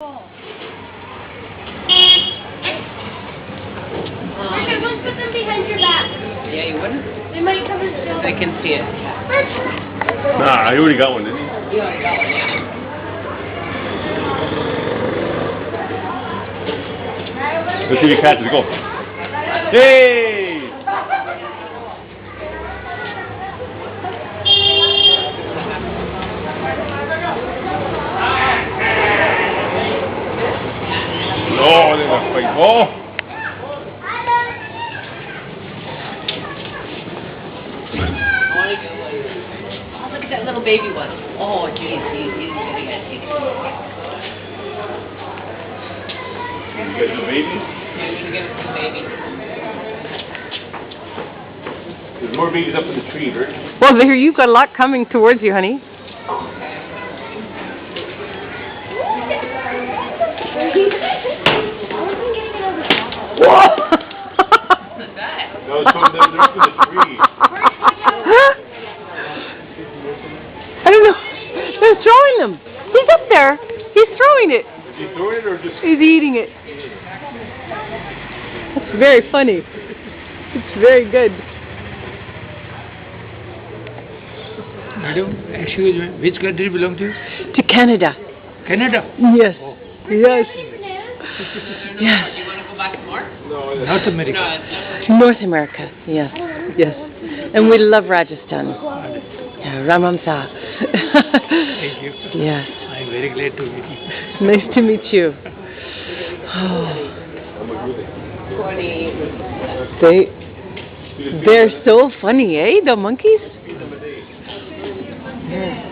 Don't put them behind your back. Yeah, you wouldn't? They might come and steal. I can see it. Nah, he already got one, didn't he? You already got one, yeah. Let's see if he catches it. Go. Hey! Oh, they got fight. Oh! Oh, look at that little baby one. Oh, geez, he's getting it. You get the baby? Yeah, he's gonna get it to the baby. There's more babies up in the tree, right? Well, there you've got a lot coming towards you, honey. Whoa! What's that? No, it's from they're up in the tree. I don't know. They're throwing them. He's up there. He's throwing it. Is he throwing it or just... He's eating it. It's very funny. It's very good. Madam, excuse me, which country you belong to? To Canada. Canada? Yes. Yes. Do Yes. you want to go back more? No, that's... North America. No, North America. Yes. Yes. And we love Rajasthan. Yeah, Ramamsa. Thank you. Yes. I'm very glad to meet you. Nice to meet you. Oh, they're so funny, eh? The monkeys? Yeah.